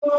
हम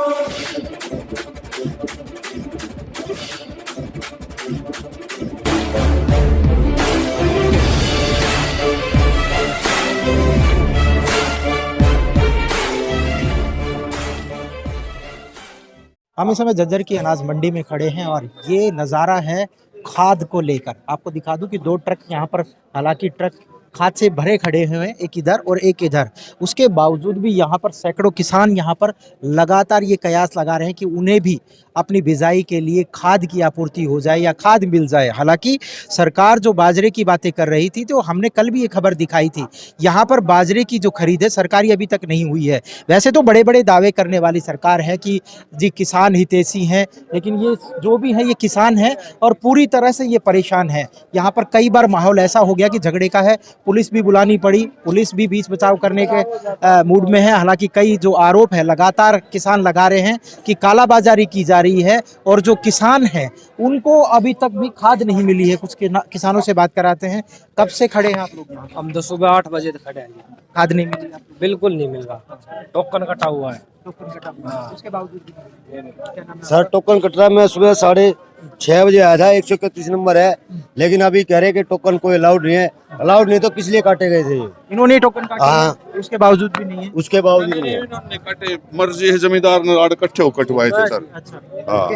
इस समय झज्जर की अनाज मंडी में खड़े हैं और ये नज़ारा है खाद को लेकर। आपको दिखा दूं कि दो ट्रक यहाँ पर, हालांकि ट्रक खाद से भरे खड़े हुए हैं, एक इधर और एक इधर। उसके बावजूद भी यहाँ पर सैकड़ों किसान यहाँ पर लगातार ये कयास लगा रहे हैं कि उन्हें भी अपनी बिजाई के लिए खाद की आपूर्ति हो जाए या खाद मिल जाए। हालांकि सरकार जो बाजरे की बातें कर रही थी, तो हमने कल भी ये खबर दिखाई थी, यहाँ पर बाजरे की जो खरीद है सरकारी अभी तक नहीं हुई है। वैसे तो बड़े बड़े दावे करने वाली सरकार है कि जी किसान हितैषी हैं, लेकिन ये जो भी है ये किसान है और पूरी तरह से ये परेशान है। यहाँ पर कई बार माहौल ऐसा हो गया कि झगड़े का है, पुलिस भी बुलानी पड़ी, पुलिस भी बीच बचाव करने के मूड में है। हालांकि कई जो आरोप है लगातार किसान लगा रहे हैं कि कालाबाजारी की जा रही है और जो किसान हैं उनको अभी तक भी खाद नहीं मिली है। कुछ किसानों से बात कराते हैं। कब से खड़े हैं आप लोग यहाँ? हम तो सुबह 8 बजे तक खड़े हैं। खाद नहीं मिली आपको? बिल्कुल नहीं मिल रहा, टोकन कटा हुआ है। टोकन कटा हुआ है, उसके बावजूद भी क्या नाम है? सर टोकन कट रहा है। मैं सुबह 6:30 बजे आया था, 131 नंबर है, लेकिन अभी कह रहे कि टोकन कोई अलाउड नहीं है। अलाउड नहीं तो किस लिए काटे गए थे? इन्होंने टोकन काटे? हाँ, उसके बावजूद भी नहीं है। उसके बावजूद नहीं है। इन्होंने कटे, मर्जी है जमींदार ने आड़ कट्ठे कटवाए थे सर। अच्छा, हाँ,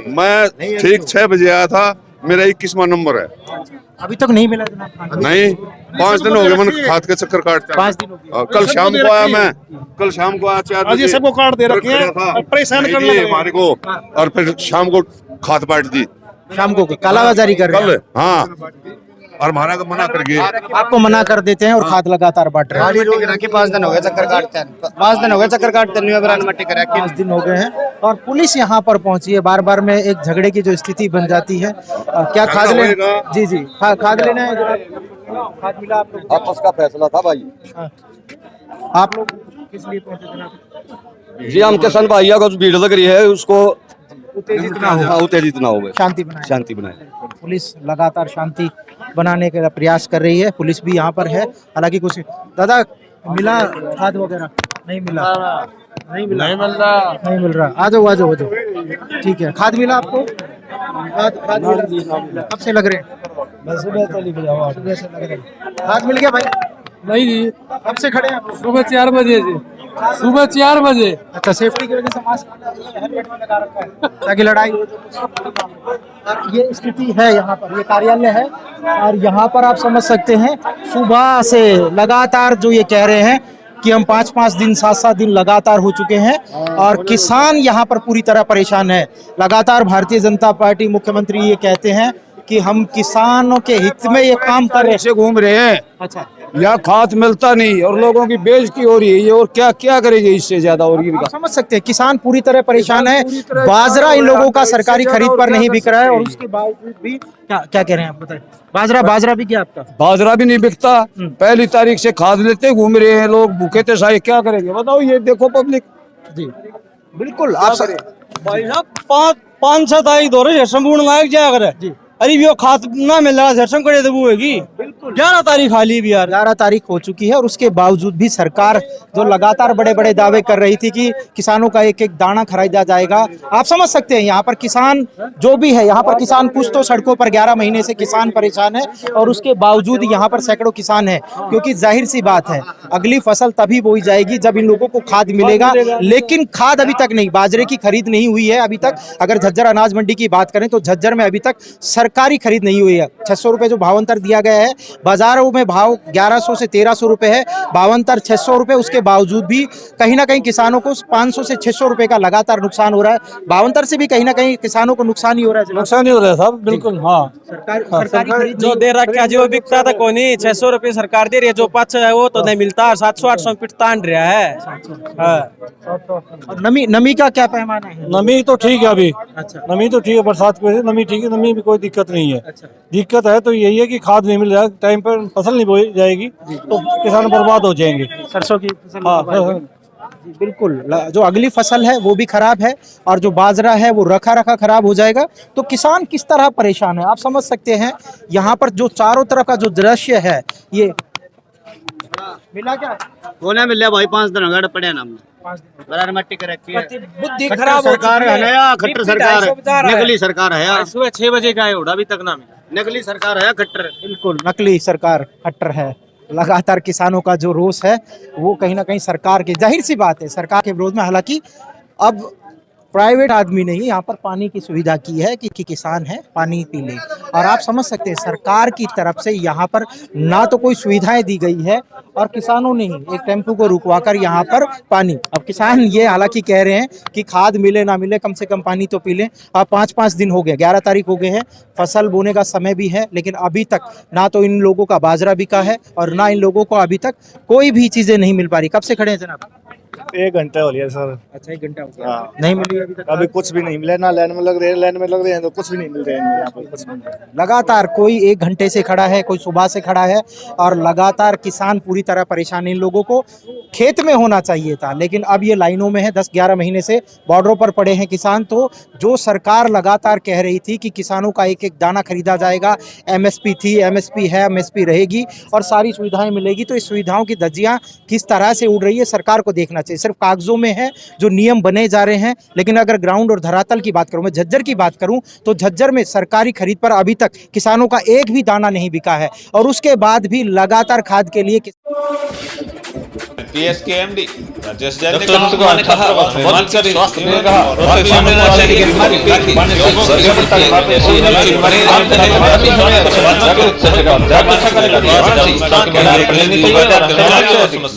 मैं ठीक 6 बजे आया था, मेरा 21वां नंबर है। अभी तक नहीं मिला जनाब? नहीं, 5 दिन हो गए मैंने खाद के चक्कर काटते। 5 दिन हो गए। कल शाम को आया मैं, कल शाम को आया 4 बजे, सबको काट दे रखे हैं, परेशान कर रहे हैं हमारे को। और फिर शाम को खाद बांट दी। शाम को कालाबाजारी कर रहे हैं? कल हाँ, और हमारा को मना कर गए। आपको मना कर देते हैं और खाद लगातार बांट रहे हैं। 5 दिन हो गए चक्कर काटते हैं, 5 दिन हो गए चक्कर काटते हैं। 5 दिन हो गए हैं और पुलिस यहाँ पर पहुंची है। बार बार में एक झगड़े की जो स्थिति बन जाती है। क्या खाद लेना? जी जी, खाद लेना है जनाब। खाद मिला आप लोग? आपस का फैसला था भाई। आप लोग किस लिए पहुंचे जनाब? जी हम किसान भाइयों को भीड़ लग रही है, उसको उत्तेजित ना हो, उत्तेजित ना हो, शांति बनाए। पुलिस लगातार शांति बनाने का प्रयास कर रही है। पुलिस भी यहाँ पर है। हालांकि कुछ दादा मिला खाद वगैरह? नहीं मिला, नहीं मिला, नहीं मिल रहा। आ जाओ आ जाओ आ जाओ। ठीक है, खाद मिला आपको? खाद मिला? कब से लग रहे हैं? सुबह से लग रहे हैं। खाद मिल गया भाई? नहीं जी, कब से खड़े हैं आप? सुबह 4 बजे से, सुबह 4 बजे। अच्छा, सेफ्टी की वजह से मास्क हेलमेट में लगा रखा है ताकि लड़ाई हो जाए। ये स्थिति है यहाँ पर, ये कार्यालय है और यहाँ पर आप समझ सकते हैं सुबह से लगातार जो ये कह रहे हैं कि हम 5-5 दिन 7-7 दिन लगातार हो चुके हैं और किसान यहाँ पर पूरी तरह परेशान है। लगातार भारतीय जनता पार्टी, मुख्यमंत्री ये कहते हैं कि हम किसानों के हित में ये काम कर रहे हैं। घूम रहे हैं। अच्छा, यहाँ खाद मिलता नहीं और लोगों की बेइज्जती हो रही है, ये और क्या क्या करेंगे इससे ज्यादा। और आप समझ सकते हैं किसान पूरी तरह परेशान है। बाजरा इन लोगों का सरकारी खरीद पर नहीं बिक रहा है और उसके बावजूद भी क्या क्या कह रहे हैं आप बताएं? बाजरा भी क्या आपका? बाजरा भी नहीं बिकता। 1 तारीख से खाद लेते घूम रहे हैं लोग, भूखे थे सारे, क्या करेंगे बताओ? ये देखो पब्लिक। जी बिल्कुल, आप भाई साहब 5-7 तारीख दो रहे संपूर्ण नायक जाया करे जी। अरे वो खाद ना मिल रहा, दर्शन करे तो वो होगी। 11 तारीख खाली भी यार, 11 तारीख हो चुकी है और उसके बावजूद भी सरकार जो लगातार बड़े बड़े दावे कर रही थी कि किसानों का एक एक दाना खरीदा जाएगा। आप समझ सकते हैं यहाँ पर किसान जो भी है, यहाँ पर किसान कुछ तो सड़कों पर 11 महीने से किसान परेशान है और उसके बावजूद यहाँ पर सैकड़ों किसान है। क्योंकि जाहिर सी बात है अगली फसल तभी बोई जाएगी जब इन लोगों को खाद मिलेगा, लेकिन खाद अभी तक नहीं, बाजरे की खरीद नहीं हुई है अभी तक। अगर झज्जर अनाज मंडी की बात करें तो झज्जर में अभी तक सरकारी खरीद नहीं हुई है। 600 रुपए जो भावांतर दिया गया है, बाजारों में भाव 1100 से 1300 रुपए है, भावांतर 600 रुपए। उसके बावजूद भी कहीं ना कहीं किसानों को 500 से 600 रुपए का लगातार नुकसान हो रहा है। भावांतर से भी कहीं ना कहीं किसानों को नुकसान ही हो रहा है। नुकसान ही हो रहा है साहब, बिल्कुल। हाँ, सरकारी जो दे रखा है, जो बिकता था कोई नहीं, 600 रुपए सरकार दे रही है, जो 500 है वो तो नहीं मिलता। 700-800 पिट तान रहा है। नमी का क्या पैमाना है? नमी तो ठीक है अभी। अच्छा, नमी तो ठीक है, बरसात की वजह से नमी ठीक है, नमी में कोई दिक्कत नहीं है। अच्छा, दिक्कत है तो यही है कि खाद नहीं मिल रहा, टाइम पर फसल नहीं बोई जाएगी तो किसान बर्बाद हो जाएंगे। सरसों की फसल? हाँ, जी बिल्कुल, जो अगली फसल है वो भी खराब है और जो बाजरा है वो रखा खराब हो जाएगा। तो किसान किस तरह परेशान है आप समझ सकते हैं। यहाँ पर जो चारों तरफ का जो दृश्य है ये मिला क्या? वो नहीं मिले भाई 5 दिन हो गए पड़े ना 5 दिन बराबर मट्टी कर रखी है बुद्धि खट्टर खराब हो सरकार चुकी है ना यार खट्टर सरकार है नकली सरकार है यार सुबह 6 बजे का है उड़ा अभी तक ना मिला नकली सरकार है खट्टर बिल्कुल नकली सरकार खट्टर है। लगातार किसानों का जो रोष है वो कहीं ना कहीं सरकार के, जाहिर सी बात है सरकार के विरोध में, हालांकि अब प्राइवेट आदमी ने ही यहाँ पर पानी की सुविधा की है कि किसान है पानी पी ले। और आप समझ सकते हैं सरकार की तरफ से यहाँ पर ना तो कोई सुविधाएं दी गई है और किसानों ने ही एक टेम्पो को रुकवाकर यहाँ पर पानी, अब किसान ये हालांकि कह रहे हैं कि खाद मिले ना मिले कम से कम पानी तो पी लें। अब 5-5 दिन हो गए, 11 तारीख हो गए हैं, फसल बोने का समय भी है, लेकिन अभी तक ना तो इन लोगों का बाजरा बिका है और ना इन लोगों को अभी तक कोई भी चीजें नहीं मिल पा रही। कब से खड़े हैं जनाब? 1 घंटा हो गया सर। अच्छा 1 घंटा हो गया, हाँ। नहीं मिली अभी तक? अभी कुछ भी नहीं मिला ना लाइन में लग रहे हैं, लाइन में लग रहे हैं तो कुछ भी नहीं मिल रहे हैं यहाँ पर कुछ नहीं। लगातार कोई 1 घंटे से खड़ा है, कोई सुबह से खड़ा है और लगातार किसान पूरी तरह परेशान। इन लोगों को खेत में होना चाहिए था लेकिन अब ये लाइनों में है, 10-11 महीने से बॉर्डरों पर पड़े हैं किसान। तो जो सरकार लगातार कह रही थी कि किसानों का एक एक दाना खरीदा जाएगा, एमएसपी थी, एमएसपी है, एमएसपी रहेगी और सारी सुविधाएं मिलेगी, तो इस सुविधाओं की धज्जियां किस तरह से उड़ रही है सरकार को देखना चाहिए। सिर्फ कागजों में है जो नियम बने जा रहे हैं, लेकिन अगर ग्राउंड और धरातल की बात करूं, मैं झज्जर की बात करूं तो झज्जर में सरकारी खरीद पर अभी तक किसानों का एक भी दाना नहीं बिका है और उसके बाद भी लगातार खाद के लिए पीएस के एमडी राजेश जैन ने कहा स्वास्थ्य विभाग और सामने जागरूकता करेगा